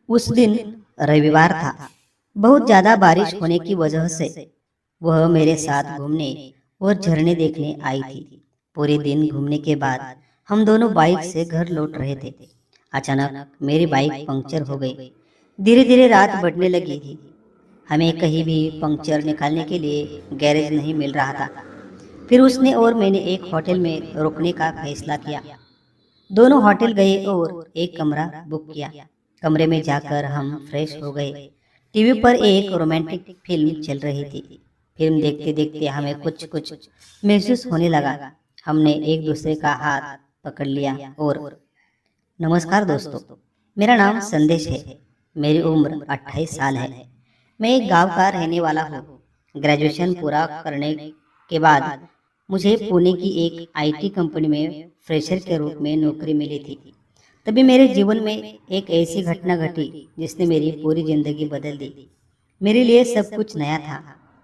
उस दिन रविवार था। बहुत ज्यादा बारिश होने की वजह से वह मेरे साथ घूमने और झरने देखने आई थी। पूरे दिन घूमने के बाद हम दोनों बाइक से घर लौट रहे थे। अचानक मेरी बाइक पंक्चर हो गई। धीरे धीरे रात बढ़ने लगी थी। हमें कहीं भी पंक्चर निकालने के लिए गैरेज नहीं मिल रहा था। फिर उसने और मैंने एक होटल में रुकने का फैसला किया। दोनों होटल गए और एक कमरा बुक किया। कमरे में जाकर हम फ्रेश हो गए। टीवी पर एक रोमांटिक फिल्म चल रही थी। फिल्म देखते देखते हमें कुछ कुछ महसूस होने लगा। हमने एक दूसरे का हाथ पकड़ लिया और नमस्कार दोस्तों, मेरा नाम संदेश है। मेरी उम्र 28 साल है। मैं एक गांव का रहने वाला हूँ। ग्रेजुएशन पूरा करने के बाद मुझे पुणे की एक आईटी कंपनी में फ्रेशर के रूप में नौकरी मिली थी। तभी मेरे जीवन में एक ऐसी घटना घटी जिसने मेरी पूरी जिंदगी बदल दी। मेरे लिए सब कुछ नया था।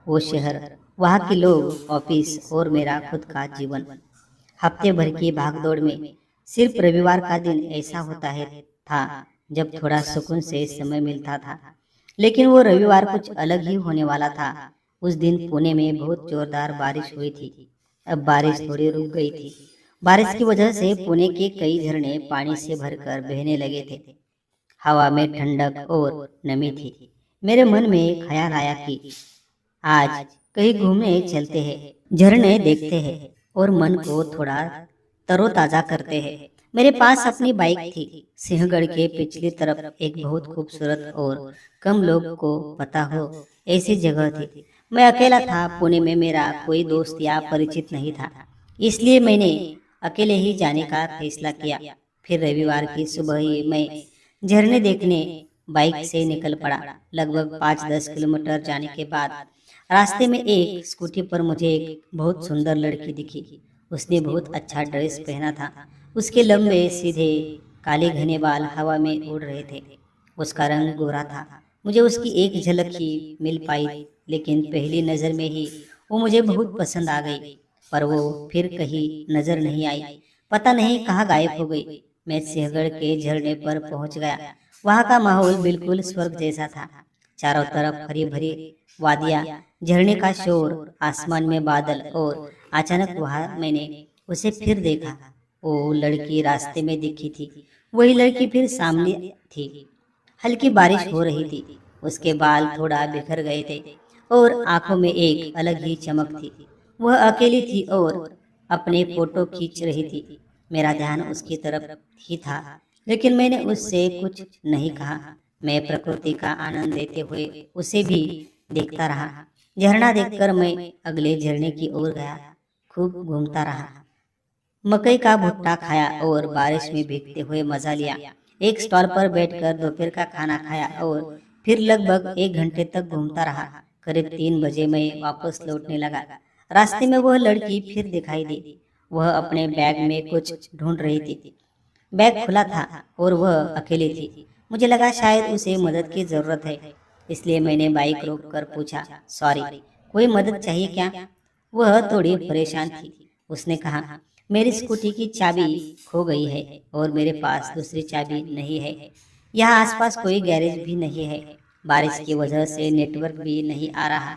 वो शहर, वहाँ के लोग, ऑफिस और मेरा खुद का जीवन। हफ्ते भर की भागदौड़ में सिर्फ रविवार का दिन ऐसा होता है था जब थोड़ा सुकून से समय मिलता था। लेकिन वो रविवार कुछ अलग ही होने वाला था। उस दिन पुणे में बहुत जोरदार बारिश हुई थी। अब बारिश थोड़ी रुक गई थी। बारिश की वजह से पुणे के कई झरने पानी से भरकर बहने लगे थे। हवा में ठंडक और नमी थी। मेरे मन में ख्याल आया कि आज कहीं घूमने चलते हैं, झरने देखते हैं और मन को थोड़ा तरोताजा करते हैं। मेरे पास अपनी बाइक थी। सिंहगढ़ के पिछली तरफ एक बहुत खूबसूरत और कम लोग को पता हो ऐसी जगह थी। मैं अकेला था। पुणे में मेरा कोई दोस्त या परिचित नहीं था, इसलिए मैंने अकेले ही जाने का फैसला किया। फिर रविवार की सुबह ही मैं झरने देखने बाइक से निकल पड़ा। लगभग 5-10 किलोमीटर जाने के बाद रास्ते में एक स्कूटी पर मुझे एक बहुत सुंदर लड़की दिखी। उसने बहुत अच्छा ड्रेस पहना था। उसके लंबे सीधे काले घने बाल हवा में उड़ रहे थे। उसका रंग गोरा था। मुझे उसकी एक झलक ही मिल पाई, लेकिन पहली नज़र में ही वो मुझे बहुत पसंद आ गई। पर वो फिर कहीं नजर नहीं आई। पता नहीं कहाँ गायब हो गई। मैं सिंहगढ़ के झरने पर पहुंच गया। वहाँ का माहौल बिल्कुल स्वर्ग जैसा था। चारों तरफ हरी भरी वादियाँ, झरने का शोर, आसमान में बादल, और अचानक वहाँ मैंने उसे फिर देखा। वो लड़की रास्ते में दिखी थी। वही लड़की फिर सामने थी। हल्की बारिश हो रही थी। उसके बाल थोड़ा बिखर गए थे और आंखों में एक अलग ही चमक थी। वह अकेली थी और अपने फोटो खींच रही थी। मेरा ध्यान उसकी तरफ ही था, लेकिन मैंने उससे कुछ नहीं कहा। मैं प्रकृति का आनंद लेते हुए उसे भी देखता रहा। झरना देखकर मैं अगले झरने की ओर गया। खूब घूमता रहा, मकई का भुट्टा खाया और बारिश में भीगते हुए मजा लिया। एक स्टॉल पर बैठकर दोपहर का खाना खाया और फिर लगभग 1 घंटे तक घूमता रहा। करीब 3 बजे मैं वापस लौटने लगा। रास्ते में वह लड़की फिर दिखाई दी। वह अपने बैग में कुछ ढूंढ रही थी। बैग खुला था और वह अकेली थी। मुझे लगा शायद उसे मदद की जरूरत है, इसलिए मैंने बाइक रोक कर पूछा, सॉरी, कोई मदद चाहिए क्या? वह थोड़ी परेशान थी। उसने कहा, मेरी स्कूटी की चाबी खो गई है और मेरे पास दूसरी चाबी नहीं है। यहाँ आसपास कोई गैरेज भी नहीं है। बारिश की वजह से नेटवर्क भी नहीं आ रहा।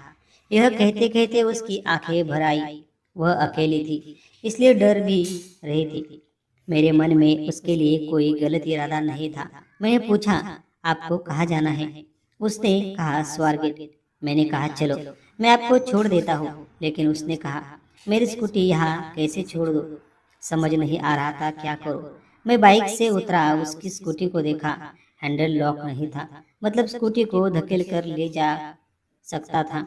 यह कहते कहते उसकी आंखें भर आई। वह अकेली थी, इसलिए डर भी रही थी। मेरे मन में उसके लिए कोई गलत इरादा नहीं था। मैंने पूछा, आपको कहाँ जाना है? उसने कहा, स्वारगेट। मैंने कहा, चलो मैं आपको छोड़ देता हूँ। लेकिन उसने कहा, मेरी स्कूटी यहाँ कैसे छोड़ दो? समझ नहीं आ रहा था क्या करूँ। मैं बाइक से उतरा। उसकी स्कूटी को देखा। हैंडल लॉक नहीं था, मतलब स्कूटी को धकेल कर ले जा सकता था,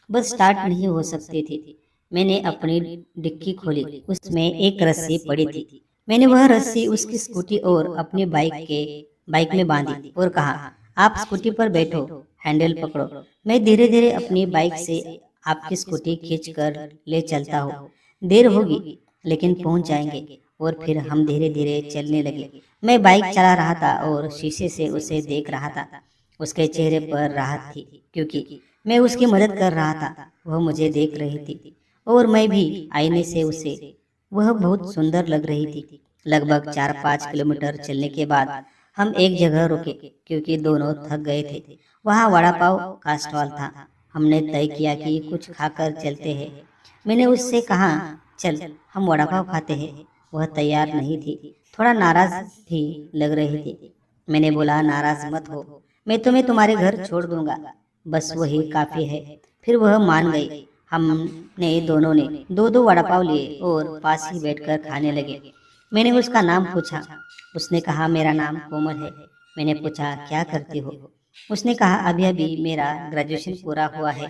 बस स्टार्ट नहीं हो सकती थी। मैंने अपनी डिक्की खोली। उसमें एक रस्सी पड़ी थी। मैंने वह रस्सी उसकी स्कूटी और अपनी बाइक में बांधी और कहा, आप स्कूटी पर बैठो, हैंडल पकड़ो। मैं धीरे धीरे अपनी बाइक से आपकी स्कूटी खींच कर ले चलता हूँ। देर होगी लेकिन पहुंच जाएंगे। और फिर हम धीरे धीरे चलने लगे। मैं बाइक चला रहा था और शीशे से उसे देख रहा था। उसके चेहरे पर राहत थी, क्योंकि मैं उसकी मदद कर रहा था। वह मुझे देख रही थी और मैं भी आईने से उसे। वह बहुत सुंदर लग रही थी। लगभग 4-5 किलोमीटर चलने के बाद हम एक जगह रुके क्योंकि दोनों थक गए थे। वहाँ वड़ा पाव का स्टॉल था। हमने तय किया कि कुछ खाकर चलते हैं। मैंने उससे कहा, चल हम वड़ा पाव खाते हैं। वह तैयार नहीं थी, थोड़ा नाराज भी लग रही थी। मैंने बोला, नाराज मत हो, मैं तुम्हें तुम्हारे घर छोड़ दूंगा, बस वही काफ़ी है। फिर वह मान गई। हमने दोनों ने दो दो वड़ा पाव लिए और पास ही बैठकर खाने लगे। मैंने उसका नाम पूछा। उसने कहा, मेरा नाम कोमल है। मैंने पूछा, क्या करती हो? उसने कहा, अभी अभी मेरा ग्रेजुएशन पूरा हुआ है।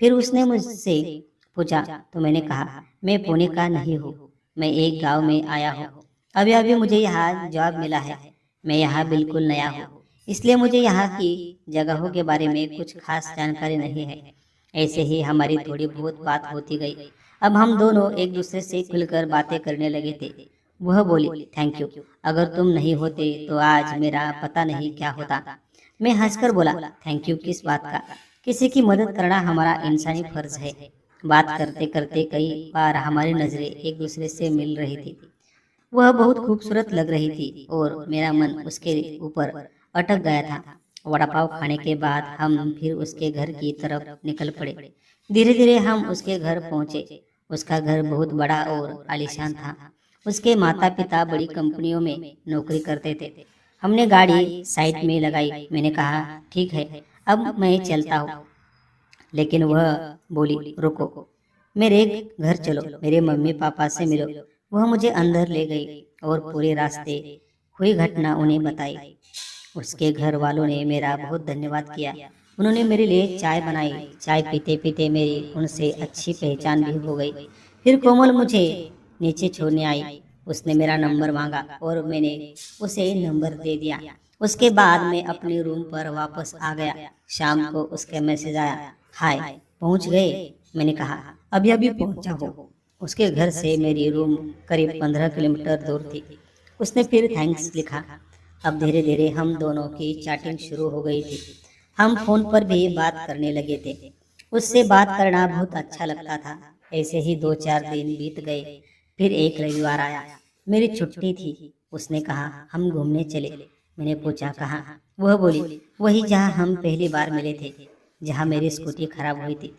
फिर उसने मुझसे पूछा, तो मैंने कहा, मैं पुणे का नहीं हूँ, मैं एक गांव में आया हूँ। अभी अभी मुझे यहाँ जॉब मिला है। मैं यहाँ बिल्कुल नया हूँ, इसलिए मुझे यहाँ की जगहों के बारे में कुछ खास जानकारी नहीं है। ऐसे ही हमारी थोड़ी बहुत बात होती गई। अब हम दोनों एक दूसरे से खुलकर बातें करने लगे थे। वह बोली, थैंक यू, अगर तुम नहीं होते तो आज मेरा पता नहीं क्या होता। मैं हंसकर बोला, थैंक यू किस बात का? किसी की मदद करना हमारा इंसानी फर्ज है। बात करते करते कई बार हमारी नजरें एक दूसरे से मिल रही थी। वह बहुत खूबसूरत लग रही थी और मेरा मन उसके ऊपर अटक गया था। वड़ा पाव खाने के बाद हम फिर उसके घर की तरफ निकल पड़े। धीरे धीरे हम उसके घर पहुंचे। उसका घर बहुत बड़ा और आलीशान था। उसके माता पिता बड़ी कंपनियों में नौकरी करते थे। हमने गाड़ी साइड में लगाई। मैंने कहा, ठीक है, अब मैं चलता हूँ। लेकिन वह बोली, रुको, मेरे घर चलो, मेरे मम्मी पापा से मिलो। वह मुझे अंदर ले गई और पूरे रास्ते हुई घटना उन्हें बताई। उसके घर वालों ने मेरा बहुत धन्यवाद किया। उन्होंने मेरे लिए चाय बनाई। चाय पीते पीते मेरी उनसे अच्छी पहचान भी हो गई। फिर कोमल मुझे नीचे छोड़ने आई। उसने मेरा नंबर मांगा और मैंने उसे नंबर दे दिया। उसके बाद मैं अपने रूम पर वापस आ गया। शाम को उसका मैसेज आया, हाय, पहुंच गए? मैंने कहा, अभी अभी पहुंचा हो। उसके घर से मेरी रूम करीब 15 किलोमीटर दूर थी। उसने फिर थैंक्स लिखा। अब धीरे धीरे हम दोनों की चैटिंग शुरू हो गई थी। हम फोन पर भी बात करने लगे थे। उससे बात करना बहुत अच्छा लगता था। ऐसे ही 2-4 दिन बीत गए। फिर एक रविवार आया, मेरी छुट्टी थी। उसने कहा, हम घूमने चले। मैंने पूछा, कहाँ? वह बोली, वही जहाँ हम पहली बार मिले थे, जहाँ मेरी स्कूटी खराब हुई थी।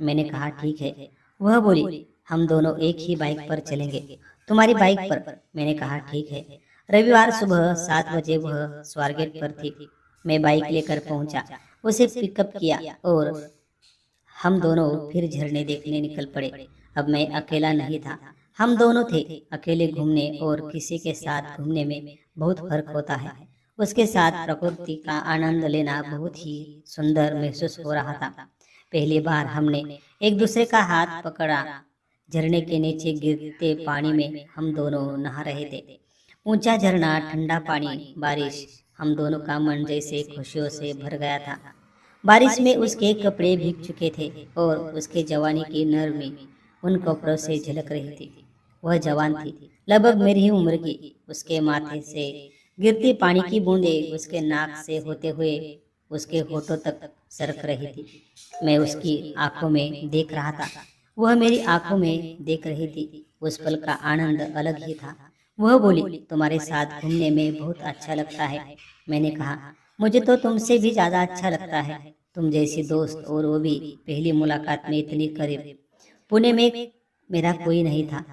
मैंने कहा, ठीक है। वह बोली, हम दोनों एक ही बाइक पर चलेंगे, तुम्हारी बाइक पर। मैंने कहा, ठीक है। रविवार सुबह 7 बजे वह स्वारगेट पर थी। मैं बाइक लेकर पहुंचा, उसे पिकअप किया और हम दोनों फिर झरने देखने निकल पड़े। अब मैं अकेला नहीं था, हम दोनों थे। अकेले घूमने और किसी के साथ घूमने में बहुत फर्क होता है। उसके साथ प्रकृति का आनंद लेना बहुत ही सुंदर महसूस हो रहा था। पहली बार हमने एक दूसरे का हाथ पकड़ा। झरने के नीचे गिरते पानी में हम दोनों नहा रहे थे। ऊंचा झरना, ठंडा पानी, बारिश, हम दोनों का मन जैसे खुशियों से भर गया था। बारिश में उसके कपड़े भीग चुके थे और उसके जवानी की नरमी उन कपड़ों से झलक रही थी। वह जवान थी, लगभग मेरी ही उम्र की। उसके माथे से गिरती पानी की बूंदें उसके नाक से होते हुए उसके होठों तक सरक रही थी। मैं उसकी आंखों में देख रहा था, वह मेरी आंखों में देख रही थी। उस पल का आनंद अलग ही था। वह बोली, तुम्हारे साथ घूमने में बहुत अच्छा लगता है। मैंने कहा, मुझे तो तुमसे भी ज्यादा अच्छा लगता है। तुम जैसी दोस्त, और वो भी पहली मुलाकात में इतनी करीब। पुणे में मेरा कोई नहीं था,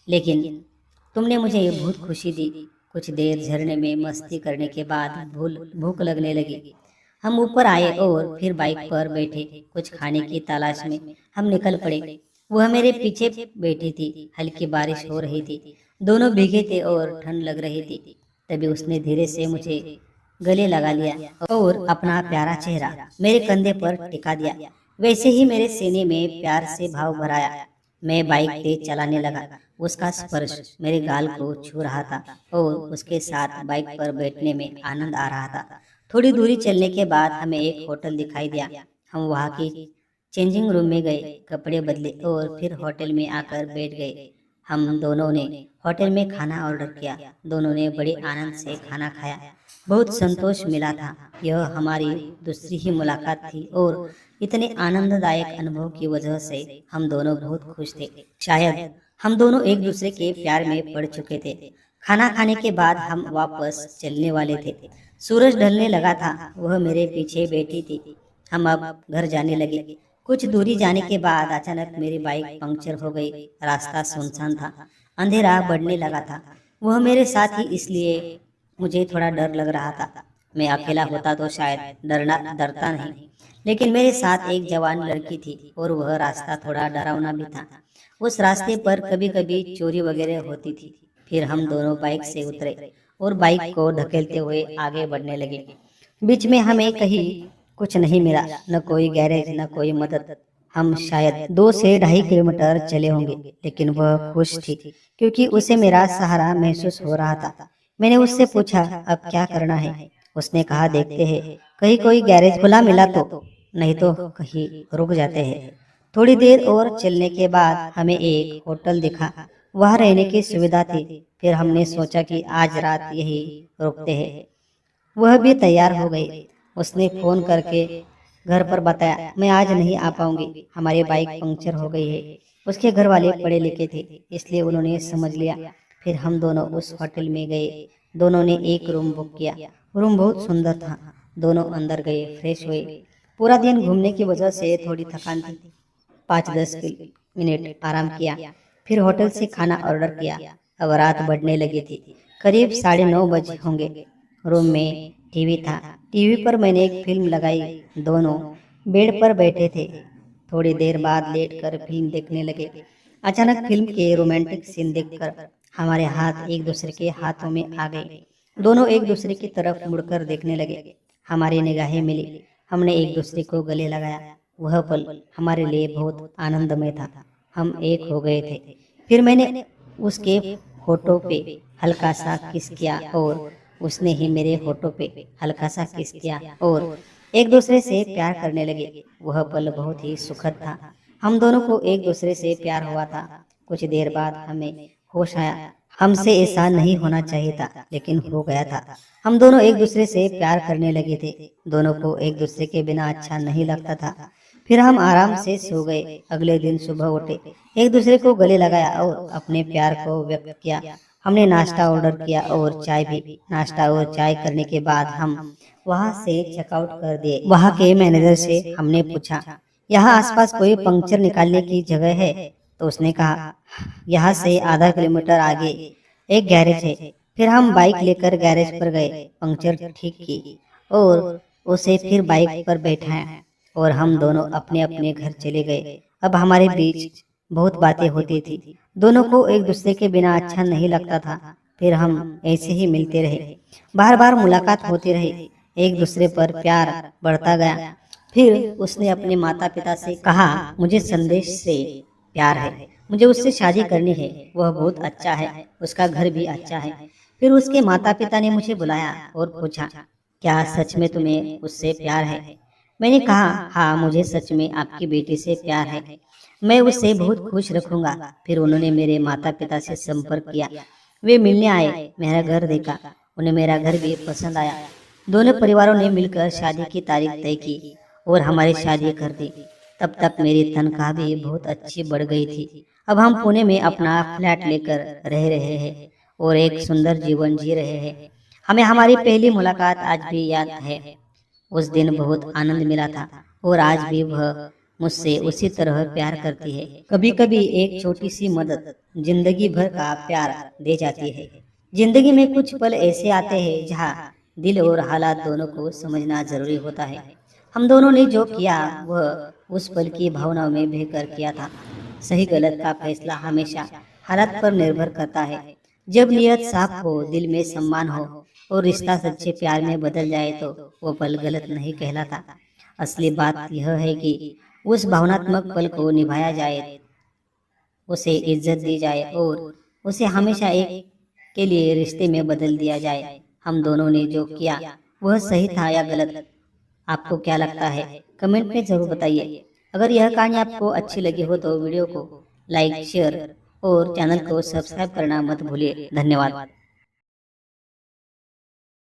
लेकिन तुमने मुझे बहुत खुशी दी। कुछ देर झरने में मस्ती करने के बाद भूख लगने लगी। हम ऊपर आए और फिर बाइक पर बैठे। कुछ खाने की तलाश में हम निकल पड़े। वह मेरे पीछे बैठी थी। हल्की बारिश हो रही थी, दोनों भीगे थे और ठंड लग रही थी। तभी उसने धीरे से मुझे गले लगा लिया और अपना प्यारा चेहरा मेरे कंधे पर टिका दिया। वैसे ही मेरे सीने में प्यार से भाव भराया। मैं बाइक तेज चलाने लगा। उसका स्पर्श मेरे गाल को छू रहा था और उसके साथ बाइक पर बैठने में आनंद आ रहा था। थोड़ी दूरी चलने के बाद हमें एक होटल दिखाई दिया। हम वहाँ की चेंजिंग रूम में गए, कपड़े बदले और फिर होटल में आकर बैठ गए। हम दोनों ने होटल में खाना ऑर्डर किया। दोनों ने बड़े आनंद से खाना खाया। बहुत संतोष मिला था। यह हमारी दूसरी ही मुलाकात थी और इतने आनंददायक अनुभव की वजह से हम दोनों बहुत खुश थे। शायद हम दोनों एक दूसरे के प्यार में पड़ चुके थे। खाना खाने के बाद हम वापस चलने वाले थे। सूरज ढलने लगा था। वह मेरे पीछे बैठी थी। हम अब घर जाने लगे। कुछ दूरी जाने के बाद अचानक मेरी बाइक पंक्चर हो गई। रास्ता सुनसान था। अंधेरा बढ़ने लगा था। वह मेरे साथ ही, इसलिए मुझे थोड़ा डर लग रहा था। मैं अकेला होता तो शायद डरता नहीं, लेकिन मेरे साथ एक जवान लड़की थी और वह रास्ता थोड़ा डरावना भी था। उस रास्ते पर कभी कभी चोरी वगैरह होती थी। फिर हम दोनों बाइक से उतरे और बाइक को धकेलते हुए आगे बढ़ने लगे। बीच में हमें कहीं कुछ नहीं मिला, न कोई गैरेज न कोई मदद। हम शायद 2 से ढाई किलोमीटर चले होंगे, लेकिन वह खुश थी क्योंकि उसे मेरा सहारा महसूस हो रहा था। मैंने उससे पूछा, अब क्या करना है? उसने कहा, देखते हैं, कहीं कोई गैरेज खुला मिला तो, नहीं तो कहीं रुक जाते हैं। थोड़ी देर और चलने के बाद हमें एक होटल दिखा। वहाँ रहने की सुविधा थी। फिर हमने सोचा कि आज रात यही रुकते हैं। वह भी तैयार हो गई। उसने फोन करके घर पर बताया, मैं आज नहीं आ पाऊंगी, हमारी बाइक पंक्चर हो गई है। उसके घर वाले पढ़े लिखे थे, इसलिए उन्होंने समझ लिया। फिर हम दोनों उस होटल में गए। दोनों ने एक रूम बुक किया। रूम बहुत सुंदर था। दोनों अंदर गए, फ्रेश हुए। पूरा दिन घूमने की वजह से थोड़ी थकान थी। 5-10 मिनट आराम किया। फिर होटल से खाना ऑर्डर किया। अब रात बढ़ने लगी थी। करीब 9:30 बजे होंगे। रूम में टीवी था। टीवी पर मैंने एक फिल्म लगाई। दोनों बेड पर बैठे थे। थोड़ी देर बाद लेटकर फिल्म देखने लगे। अचानक फिल्म के रोमांटिक सीन देखकर हमारे हाथ एक दूसरे के हाथों में आ गए। दोनों एक दूसरे की तरफ मुड़कर देखने लगे। हमारी निगाहें मिली। हमने एक दूसरे को गले लगाया। वह पल हमारे लिए बहुत आनंदमय था। हम एक हो गए थे। फिर मैंने उसके होठों पे हल्का सा किस किया और उसने ही मेरे होठों पे हल्का सा किस किया और एक दूसरे से प्यार करने लगे। वह पल बहुत ही सुखद था। हम दोनों को एक दूसरे से प्यार हुआ था। कुछ देर बाद हमें होश आया। हमसे ऐसा नहीं होना चाहिए था, लेकिन हो गया था। हम दोनों एक दूसरे से प्यार करने लगे थे। दोनों को एक दूसरे के बिना अच्छा नहीं लगता था। फिर हम आराम से सो गए। अगले दिन सुबह उठे, एक दूसरे को गले लगाया और अपने प्यार को व्यक्त किया। हमने नाश्ता ऑर्डर किया और चाय भी। नाश्ता और चाय करने के बाद हम वहाँ से चेकआउट कर दिए। वहाँ के मैनेजर से हमने पूछा, यहाँ आसपास कोई पंक्चर निकालने की जगह है? तो उसने कहा, यहाँ से आधा किलोमीटर आगे एक गैरेज है। फिर हम बाइक लेकर गैरेज पर गए, पंक्चर ठीक की और उसे फिर बाइक पर बैठाया और हम दोनों अपने अपने घर चले गए। अब हमारे बीच बहुत बातें होती थी। दोनों को एक दूसरे के बिना अच्छा नहीं लगता था। फिर हम ऐसे ही मिलते रहे। बार बार मुलाकात होती रही। एक दूसरे पर प्यार बढ़ता गया। फिर उसने अपने माता पिता से कहा, मुझे संदेश से प्यार है, मुझे उससे शादी करनी है। वह बहुत अच्छा है, उसका घर भी अच्छा है। फिर उसके माता पिता ने मुझे बुलाया और पूछा, क्या सच में तुम्हें उससे प्यार है? मैंने कहा, हाँ, मुझे सच में आपकी बेटी से प्यार है। मैं उसे बहुत खुश रखूंगा। फिर उन्होंने मेरे माता पिता से संपर्क किया। वे मिलने आए, मेरा घर देखा। उन्हें मेरा घर भी पसंद आया। दोनों परिवारों ने मिलकर शादी की तारीख तय की और हमारी शादी कर दी। तब तक मेरी तनख्वाह भी बहुत अच्छी बढ़ गई थी। अब हम पुणे में अपना फ्लैट लेकर रह रहे हैं और एक सुंदर जीवन जी रहे हैं। हमें हमारी पहली मुलाकात आज भी याद है। उस दिन बहुत आनंद मिला था और आज भी वह मुझसे उसी तरह प्यार करती है। कभी कभी एक छोटी सी मदद जिंदगी भर का प्यार दे जाती है। जिंदगी में कुछ पल ऐसे आते हैं जहाँ दिल और हालात दोनों को समझना जरूरी होता है। हम दोनों ने जो किया वह उस पल की भावनाओं में बहकर किया था। सही गलत का फैसला हमेशा हालात पर निर्भर करता है। जब नियत साफ हो, दिल में सम्मान हो और रिश्ता सच्चे प्यार में बदल जाए तो वो पल गलत नहीं कहलाता। असली बात यह है कि उस भावनात्मक पल को निभाया जाए, उसे इज्जत दी जाए और उसे हमेशा एक के लिए रिश्ते में बदल दिया जाए। हम दोनों ने जो किया वह सही था या गलत, आपको क्या लगता है? कमेंट में जरूर बताइए। अगर यह कहानी आपको अच्छी लगी हो तो वीडियो को लाइक, शेयर और चैनल को सब्सक्राइब करना मत भूलिए। धन्यवाद।